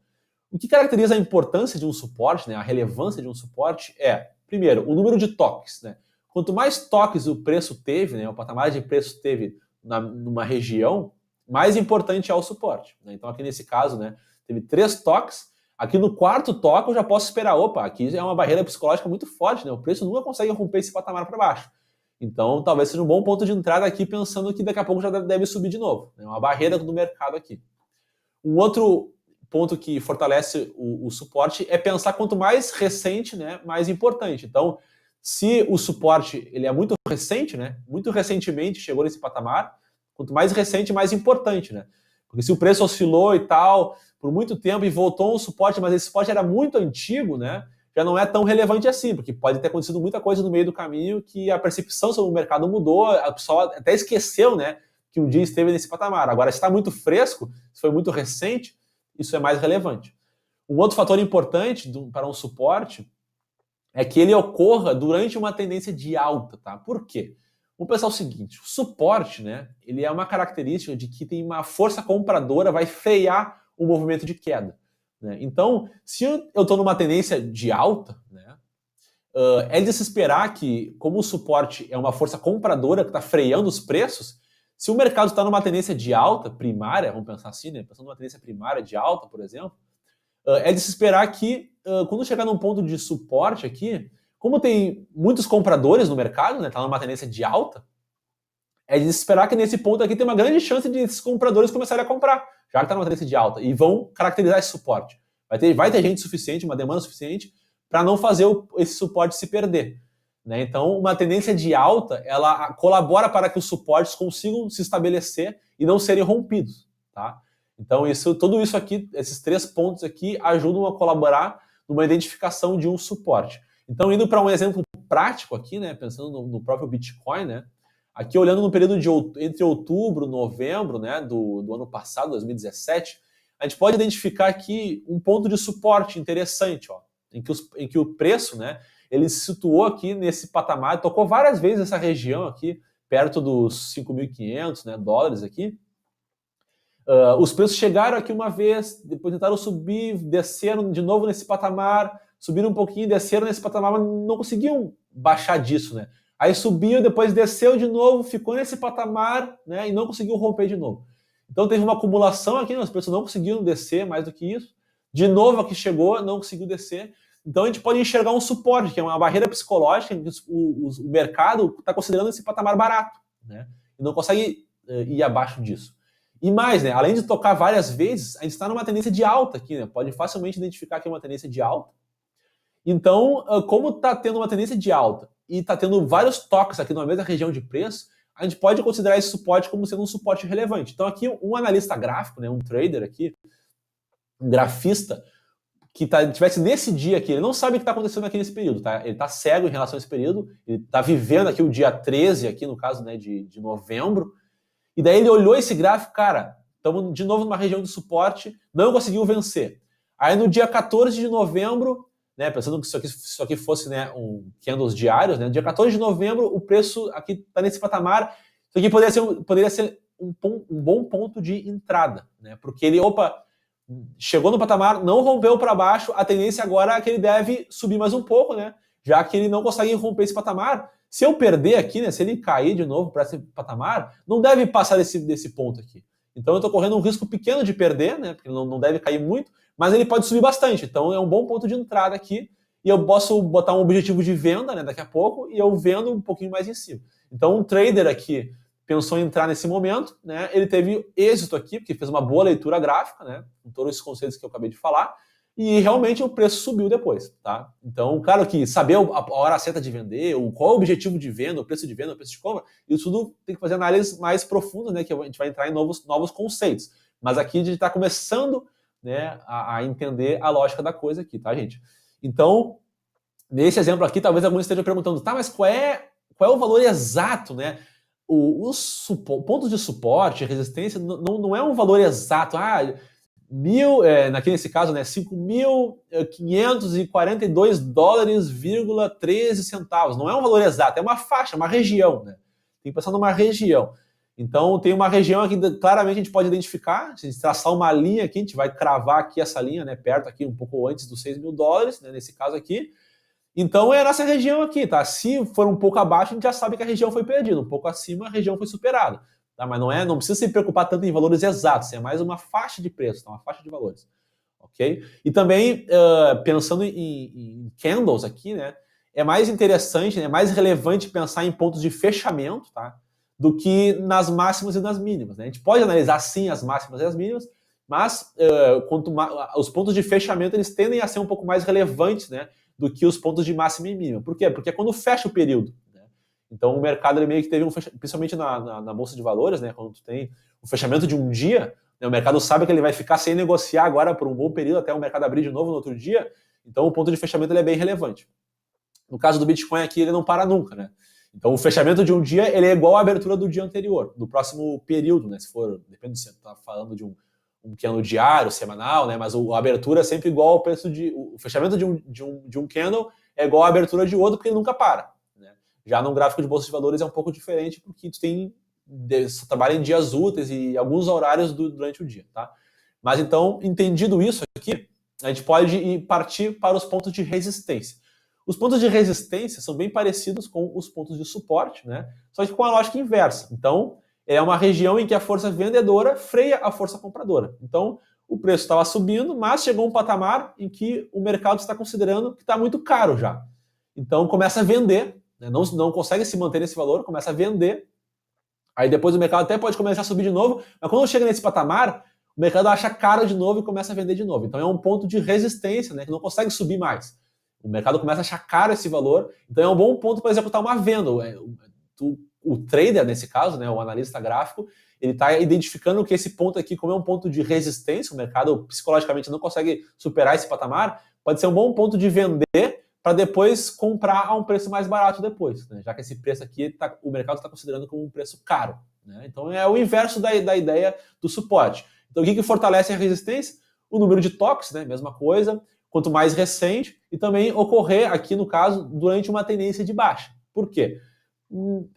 O que caracteriza a importância de um suporte, né, a relevância de um suporte é, primeiro, o número de toques, né? Quanto mais toques o preço teve, né, o patamar de preço teve numa região, mais importante é o suporte, né? Então aqui nesse caso, né, teve 3 toques, aqui no quarto toque eu já posso esperar, opa, aqui é uma barreira psicológica muito forte, né? O preço nunca consegue romper esse patamar para baixo. Então talvez seja um bom ponto de entrada aqui, pensando que daqui a pouco já deve subir de novo, né? Uma barreira do mercado aqui. Um outro ponto que fortalece o suporte é pensar quanto mais recente, né, mais importante. Então, se o suporte ele é muito recente, né, muito recentemente chegou nesse patamar, quanto mais recente, mais importante, né? Porque se o preço oscilou e tal por muito tempo e voltou um suporte, mas esse suporte era muito antigo, né, já não é tão relevante assim, porque pode ter acontecido muita coisa no meio do caminho que a percepção sobre o mercado mudou, a pessoa até esqueceu, né, que um dia esteve nesse patamar. Agora, se está muito fresco, se foi muito recente, isso é mais relevante. Um outro fator importante para um suporte é que ele ocorra durante uma tendência de alta, tá? Por quê? Vamos pensar o seguinte, o suporte, né, ele é uma característica de que tem uma força compradora, vai frear o movimento de queda, né? Então, se eu estou numa tendência de alta, né, é de se esperar que, como o suporte é uma força compradora que está freando os preços, se o mercado está numa tendência de alta primária, vamos pensar assim, né, pensando numa tendência primária de alta, por exemplo, é de se esperar que, quando chegar num ponto de suporte aqui, como tem muitos compradores no mercado, né, está numa tendência de alta, é de se esperar que nesse ponto aqui tem uma grande chance de esses compradores começarem a comprar, já que está numa tendência de alta, e vão caracterizar esse suporte. Vai ter gente suficiente, uma demanda suficiente, para não fazer esse suporte se perder, né? Então, uma tendência de alta, ela colabora para que os suportes consigam se estabelecer e não serem rompidos, tá? Então, tudo isso aqui, esses 3 pontos aqui, ajudam a colaborar numa identificação de um suporte. Então, indo para um exemplo prático aqui, né, pensando no próprio Bitcoin, né, aqui olhando no período entre outubro e novembro, né, do ano passado, 2017, a gente pode identificar aqui um ponto de suporte interessante, ó, em que o preço, né, ele se situou aqui nesse patamar, tocou várias vezes essa região aqui, perto dos 5.500, né, dólares aqui. Os preços chegaram aqui uma vez, depois tentaram subir, desceram de novo nesse patamar, subiram um pouquinho, desceram nesse patamar, mas não conseguiam baixar disso, né? Aí subiu, depois desceu de novo, ficou nesse patamar, né, e não conseguiu romper de novo. Então teve uma acumulação aqui, né, os preços não conseguiram descer mais do que isso. De novo aqui chegou, não conseguiu descer. Então a gente pode enxergar um suporte, que é uma barreira psicológica, que o mercado está considerando esse patamar barato, né? E não consegue ir abaixo disso. E mais, né? Além de tocar várias vezes, a gente está numa tendência de alta aqui, né? Pode facilmente identificar que é uma tendência de alta. Então, como está tendo uma tendência de alta e está tendo vários toques aqui numa mesma região de preço, a gente pode considerar esse suporte como sendo um suporte relevante. Então aqui um analista gráfico, né, um trader aqui, um grafista, que tivesse nesse dia aqui, ele não sabe o que está acontecendo aqui nesse período, tá? Ele está cego em relação a esse período, ele está vivendo aqui o dia 13, aqui no caso, né, de novembro, e daí ele olhou esse gráfico, cara, estamos de novo numa região de suporte, não conseguiu vencer. Aí no dia 14 de novembro, né, pensando que isso aqui fosse, né, um candles diários, né, no dia 14 de novembro o preço aqui está nesse patamar, isso aqui poderia ser um bom ponto de entrada, né, porque ele, chegou no patamar, não rompeu para baixo, a tendência agora é que ele deve subir mais um pouco, né, já que ele não consegue romper esse patamar. Se eu perder aqui, né, se ele cair de novo para esse patamar, não deve passar desse ponto aqui. Então eu estou correndo um risco pequeno de perder, né, porque não deve cair muito, mas ele pode subir bastante. Então é um bom ponto de entrada aqui e eu posso botar um objetivo de venda, né, daqui a pouco, e eu vendo um pouquinho mais em cima. Então um trader aqui pensou em entrar nesse momento, né, ele teve êxito aqui, porque fez uma boa leitura gráfica, né, com todos esses conceitos que eu acabei de falar, e realmente o preço subiu depois, tá? Então, claro que saber a hora certa de vender, qual é o objetivo de venda, o preço de venda, o preço de compra, isso tudo tem que fazer análises mais profundas, né, que a gente vai entrar em novos conceitos. Mas aqui a gente está começando, né, a entender a lógica da coisa aqui, tá, gente? Então, nesse exemplo aqui, talvez alguns estejam perguntando, tá, mas qual é o valor exato, né? Os pontos de suporte, resistência, não é um valor exato, nesse caso, né, 5.542 dólares,13 centavos. Não é um valor exato, é uma faixa, uma região, né? Tem que pensar numa região. Então tem uma região aqui, claramente a gente pode identificar, se a gente traçar uma linha aqui, a gente vai cravar aqui essa linha, né, perto aqui, um pouco antes dos 6 mil dólares, né, nesse caso aqui. Então é a nossa região aqui, tá? Se for um pouco abaixo, a gente já sabe que a região foi perdida, um pouco acima a região foi superada, tá? Mas não precisa se preocupar tanto em valores exatos, é mais uma faixa de preço, tá? Uma faixa de valores, ok? E também, pensando em candles aqui, né, é mais interessante, né, mais relevante pensar em pontos de fechamento, tá? Do que nas máximas e nas mínimas, né? A gente pode analisar sim as máximas e as mínimas, mas os pontos de fechamento eles tendem a ser um pouco mais relevantes, né, do que os pontos de máxima e mínima. Por quê? Porque é quando fecha o período, né? Então o mercado ele meio que teve principalmente na bolsa de valores, né, quando tu tem o fechamento de um dia, né, o mercado sabe que ele vai ficar sem negociar agora por um bom período até o mercado abrir de novo no outro dia. Então o ponto de fechamento ele é bem relevante. No caso do Bitcoin aqui ele não para nunca, né? Então o fechamento de um dia ele é igual à abertura do dia anterior, do próximo período, né? Se for, depende se você está falando de um candle diário, semanal, né? Mas a abertura é sempre igual ao preço o fechamento de um candle é igual à abertura de outro, porque ele nunca para, né? Já no gráfico de bolsa de valores é um pouco diferente, porque tu você trabalha em dias úteis e alguns horários durante o dia, tá? Mas então, entendido isso aqui, a gente pode partir para os pontos de resistência. Os pontos de resistência são bem parecidos com os pontos de suporte, né? Só que com a lógica inversa. Então, é uma região em que a força vendedora freia a força compradora. Então, o preço estava subindo, mas chegou um patamar em que o mercado está considerando que está muito caro já. Então, começa a vender, né? Não consegue se manter nesse valor, começa a vender. Aí depois o mercado até pode começar a subir de novo, mas quando chega nesse patamar, o mercado acha caro de novo e começa a vender de novo. Então, é um ponto de resistência, né? Que não consegue subir mais. O mercado começa a achar caro esse valor, então é um bom ponto para executar uma venda. O trader, nesse caso, né, o analista gráfico, ele está identificando que esse ponto aqui, como é um ponto de resistência, o mercado psicologicamente não consegue superar esse patamar, pode ser um bom ponto de vender para depois comprar a um preço mais barato depois, né, já que esse preço aqui o mercado está considerando como um preço caro, né? Então é o inverso da ideia do suporte. Então o que fortalece a resistência? O número de toques, né, mesma coisa, quanto mais recente, e também ocorrer aqui, no caso, durante uma tendência de baixa. Por quê?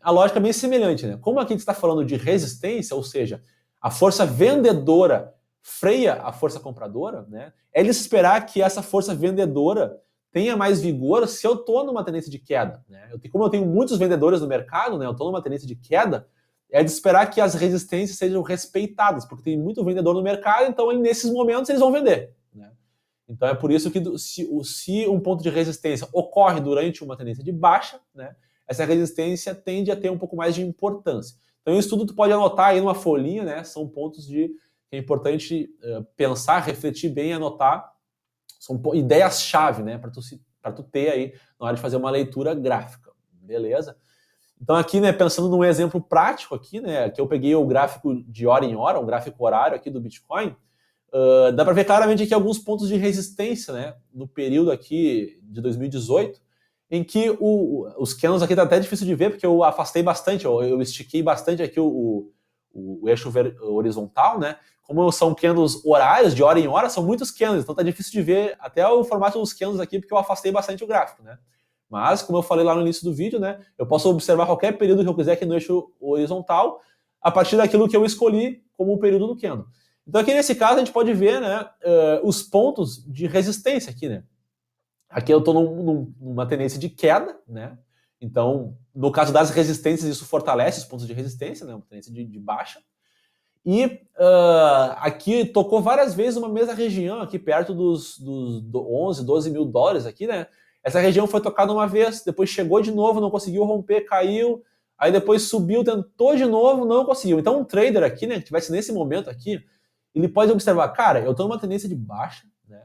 A lógica é bem semelhante, né? Como aqui a gente está falando de resistência, ou seja, a força vendedora freia a força compradora, né? É de esperar que essa força vendedora tenha mais vigor se eu estou numa tendência de queda, né? Como eu tenho muitos vendedores no mercado, né? Eu estou numa tendência de queda, é de esperar que as resistências sejam respeitadas, porque tem muito vendedor no mercado, então nesses momentos eles vão vender, né? Então é por isso que se um ponto de resistência ocorre durante uma tendência de baixa, né, essa resistência tende a ter um pouco mais de importância. Então isso tudo tu pode anotar aí numa folhinha, né, são pontos que é importante pensar, refletir bem, anotar, são ideias-chave, né, para tu ter aí na hora de fazer uma leitura gráfica, beleza? Então aqui, né, pensando num exemplo prático aqui, né, que eu peguei o gráfico de hora em hora, um gráfico horário aqui do Bitcoin. Dá para ver claramente aqui alguns pontos de resistência, né, no período aqui de 2018, em que os candles aqui tá até difícil de ver, porque eu afastei bastante, eu estiquei bastante aqui o eixo horizontal, né? Como são candles horários, de hora em hora, são muitos candles, então tá difícil de ver até o formato dos candles aqui, porque eu afastei bastante o gráfico, né? Mas, como eu falei lá no início do vídeo, né, eu posso observar qualquer período que eu quiser aqui no eixo horizontal, a partir daquilo que eu escolhi como o período do candle. Então aqui nesse caso a gente pode ver, né, os pontos de resistência aqui, né? Aqui eu estou numa tendência de queda, né? Então, no caso das resistências, isso fortalece os pontos de resistência, né? Uma tendência de baixa. E aqui tocou várias vezes uma mesma região, aqui perto dos 11, 12 mil dólares aqui, né? Essa região foi tocada uma vez, depois chegou de novo, não conseguiu romper, caiu, aí depois subiu, tentou de novo, não conseguiu. Então um trader aqui, né, que estivesse nesse momento aqui, ele pode observar, cara, eu estou numa tendência de baixa, né?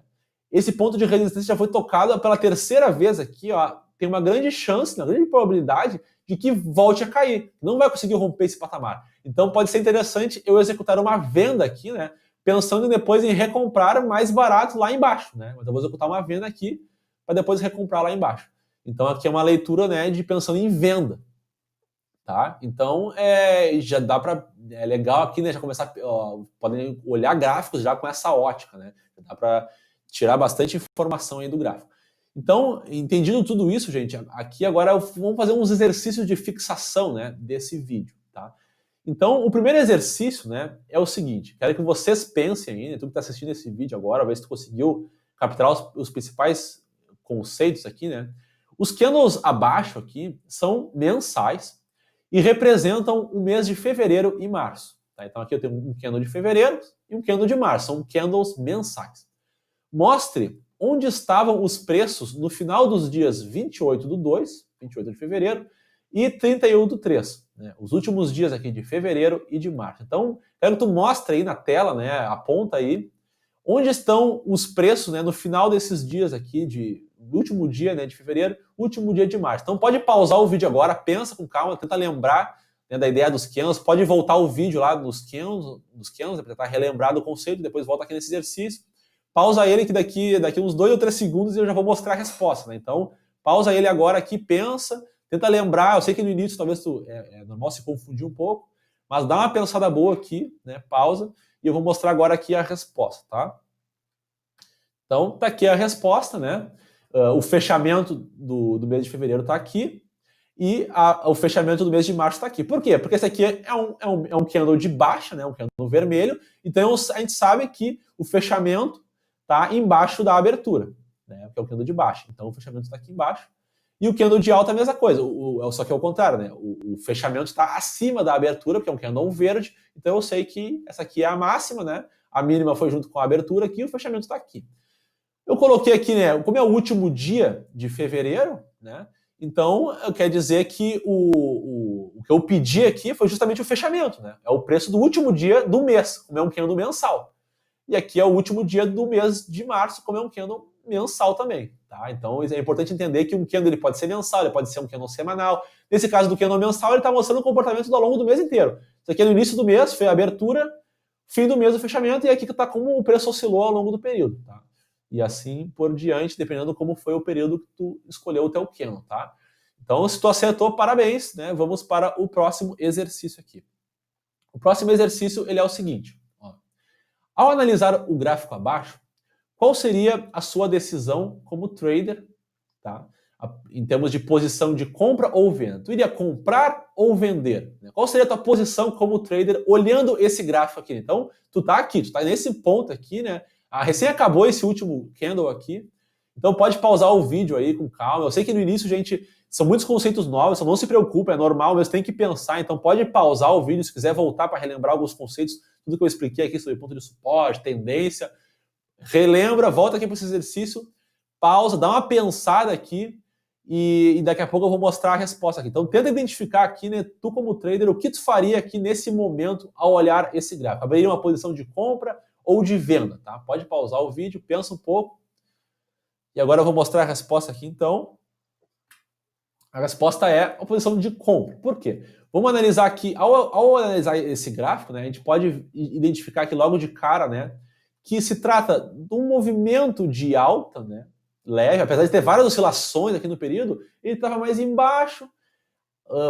Esse ponto de resistência já foi tocado pela terceira vez aqui, ó. Tem uma grande chance, uma grande probabilidade de que volte a cair. Não vai conseguir romper esse patamar. Então pode ser interessante eu executar uma venda aqui, né? Pensando depois em recomprar mais barato lá embaixo, né? Mas eu vou executar uma venda aqui para depois recomprar lá embaixo. Então aqui é uma leitura, né, de pensando em venda. Tá? Então já dá para é legal aqui, né, já começar, podem olhar gráficos já com essa ótica, né? Dá para tirar bastante informação aí do gráfico. Então, entendido tudo isso, gente, aqui agora vamos fazer uns exercícios de fixação, né, desse vídeo, tá? Então, o primeiro exercício, né, é o seguinte, quero que vocês pensem aí, né, tu que está assistindo esse vídeo agora, ver se tu conseguiu capturar os principais conceitos aqui, né? Os candles abaixo aqui são mensais e representam o mês de fevereiro e março. Tá? Então aqui eu tenho um candle de fevereiro e um candle de março, são candles mensais. Mostre onde estavam os preços no final dos dias 28 do 2, 28 de fevereiro, e 31 do 3, né? Os últimos dias aqui de fevereiro e de março. Então, quero que tu mostre aí na tela, né, aponta aí, onde estão os preços, né, no final desses dias aqui, do último dia, né, de fevereiro, último dia de março. Então pode pausar o vídeo agora, pensa com calma, tenta lembrar, né, da ideia dos candles, pode voltar o vídeo lá dos candles, para tentar relembrar do conceito, depois volta aqui nesse exercício. Pausa ele que daqui uns 2 ou 3 segundos eu já vou mostrar a resposta, né? Então, pausa ele agora aqui, pensa, tenta lembrar. Eu sei que no início talvez é normal se confundir um pouco, mas dá uma pensada boa aqui, né? Pausa, e eu vou mostrar agora aqui a resposta, tá? Então, tá aqui a resposta, né? O fechamento do mês de fevereiro está aqui e o fechamento do mês de março está aqui. Por quê? Porque esse aqui é um candle de baixa, né? Um candle vermelho. Então, a gente sabe que o fechamento está embaixo da abertura, né? Que é o candle de baixa. Então, o fechamento está aqui embaixo. E o candle de alta é a mesma coisa, só que é o contrário, né? O fechamento está acima da abertura, porque é um candle verde. Então, eu sei que essa aqui é a máxima, né? A mínima foi junto com a abertura aqui e o fechamento está aqui. Eu coloquei aqui, né, como é o último dia de fevereiro, né, então quer dizer que o que eu pedi aqui foi justamente o fechamento, né, é o preço do último dia do mês, como é um candle mensal. E aqui é o último dia do mês de março, como é um candle mensal também, tá? Então é importante entender que um candle ele pode ser mensal, ele pode ser um candle semanal. Nesse caso do candle mensal, ele está mostrando o comportamento ao longo do mês inteiro. Isso aqui é no início do mês, foi a abertura, fim do mês o fechamento, e aqui que está como o preço oscilou ao longo do período, tá? E assim por diante, dependendo como foi o período que tu escolheu o teu candle, tá? Então, se tu acertou, parabéns, né? Vamos para o próximo exercício aqui. O próximo exercício, ele é o seguinte, ó. Ao analisar o gráfico abaixo, qual seria a sua decisão como trader, tá? Em termos de posição de compra ou venda. Tu iria comprar ou vender? Qual seria a tua posição como trader olhando esse gráfico aqui? Então, tu tá aqui, tu tá nesse ponto aqui, né? Recém acabou esse último candle aqui, então pode pausar o vídeo aí com calma. Eu sei que no início, gente, são muitos conceitos novos, então não se preocupa, é normal, mas tem que pensar. Então pode pausar o vídeo se quiser voltar para relembrar alguns conceitos, tudo que eu expliquei aqui sobre ponto de suporte, tendência. Relembra, volta aqui para esse exercício, pausa, dá uma pensada aqui e daqui a pouco eu vou mostrar a resposta aqui. Então tenta identificar aqui, né, tu como trader, o que tu faria aqui nesse momento ao olhar esse gráfico. Abriria uma posição de compra ou de venda, tá? Pode pausar o vídeo, pensa um pouco. E agora eu vou mostrar a resposta aqui, então. A resposta é a posição de compra. Por quê? Vamos analisar aqui, ao analisar esse gráfico, né, a gente pode identificar aqui logo de cara, né, que se trata de um movimento de alta, né, leve, apesar de ter várias oscilações aqui no período, ele estava mais embaixo,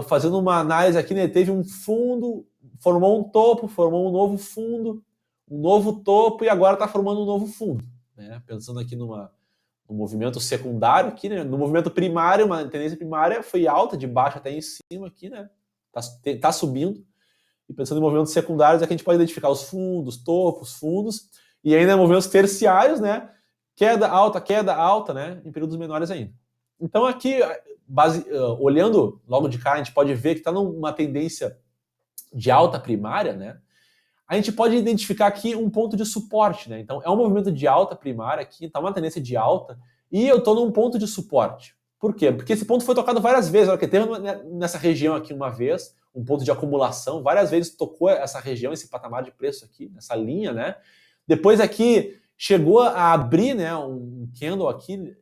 fazendo uma análise aqui, né, teve um fundo, formou um topo, formou um novo fundo, um novo topo e agora está formando um novo fundo, né? Pensando aqui no movimento secundário aqui, né? No movimento primário, uma tendência primária foi alta, de baixo até em cima aqui, né? Tá subindo. E pensando em movimentos secundários, aqui a gente pode identificar os fundos, topos, fundos, e ainda movimentos terciários, né? Queda alta, né? Em períodos menores ainda. Então aqui, olhando logo de cara, a gente pode ver que está numa tendência de alta primária, né? A gente pode identificar aqui um ponto de suporte, né? Então, é um movimento de alta primária aqui, está uma tendência de alta, e eu estou num ponto de suporte. Por quê? Porque esse ponto foi tocado várias vezes. Olha, que teve nessa região aqui uma vez, um ponto de acumulação, várias vezes tocou essa região, esse patamar de preço aqui, nessa linha, né? Depois aqui chegou a abrir, né, um candle aqui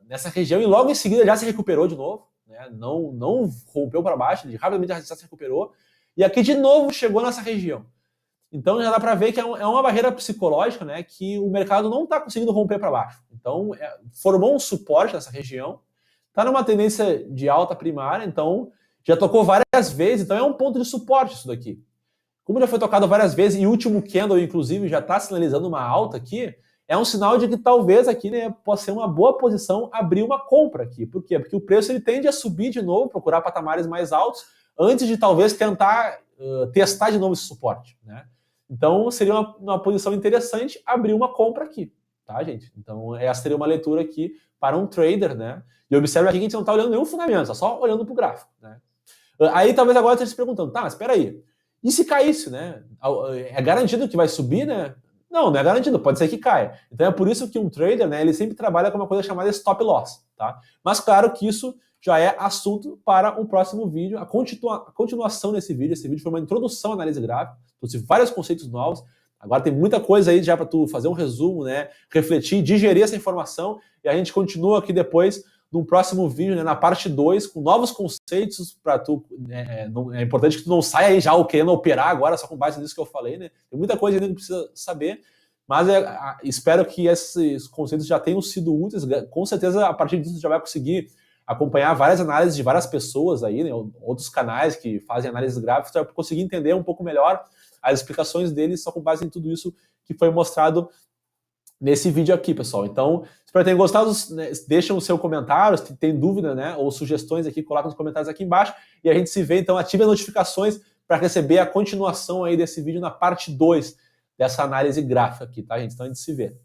nessa região e logo em seguida já se recuperou de novo, né? Não rompeu para baixo, ele rapidamente já se recuperou, e aqui de novo chegou nessa região. Então já dá para ver que é uma barreira psicológica, né, que o mercado não está conseguindo romper para baixo. Então formou um suporte nessa região, está numa tendência de alta primária, então já tocou várias vezes, então é um ponto de suporte isso daqui. Como já foi tocado várias vezes e o último candle, inclusive, já está sinalizando uma alta aqui, é um sinal de que talvez aqui, né, possa ser uma boa posição abrir uma compra aqui. Por quê? Porque o preço ele tende a subir de novo, procurar patamares mais altos, antes de talvez tentar testar de novo esse suporte, né? Então seria uma posição interessante abrir uma compra aqui, tá, gente? Então essa seria uma leitura aqui para um trader, né? E observe aqui que a gente não está olhando nenhum fundamento, só olhando para o gráfico, né? Aí talvez agora você esteja se perguntando, tá, mas espera aí, e se caísse, né? É garantido que vai subir, né? Não é garantido, pode ser que caia. Então é por isso que um trader, né, ele sempre trabalha com uma coisa chamada stop loss, tá? Mas claro que isso já é assunto para um próximo vídeo, a continuação desse vídeo. Esse vídeo foi uma introdução à análise gráfica, trouxe vários conceitos novos. Agora tem muita coisa aí já para tu fazer um resumo, né, refletir, digerir essa informação, e a gente continua aqui depois num próximo vídeo, né, na parte 2, com novos conceitos para tu. É importante que tu não saia aí já querendo operar agora só com base nisso que eu falei, né? Tem muita coisa ainda que precisa saber, mas espero que esses conceitos já tenham sido úteis. Com certeza, a partir disso, tu já vai conseguir acompanhar várias análises de várias pessoas aí, né, outros canais que fazem análises gráficas, para conseguir entender um pouco melhor as explicações deles, só com base em tudo isso que foi mostrado nesse vídeo aqui, pessoal. Então, espero que tenham gostado, né? Deixem o seu comentário, se tem dúvida, né, ou sugestões aqui, coloquem nos comentários aqui embaixo, e a gente se vê, então ative as notificações para receber a continuação aí desse vídeo na parte 2 dessa análise gráfica aqui, tá, gente? Então a gente se vê.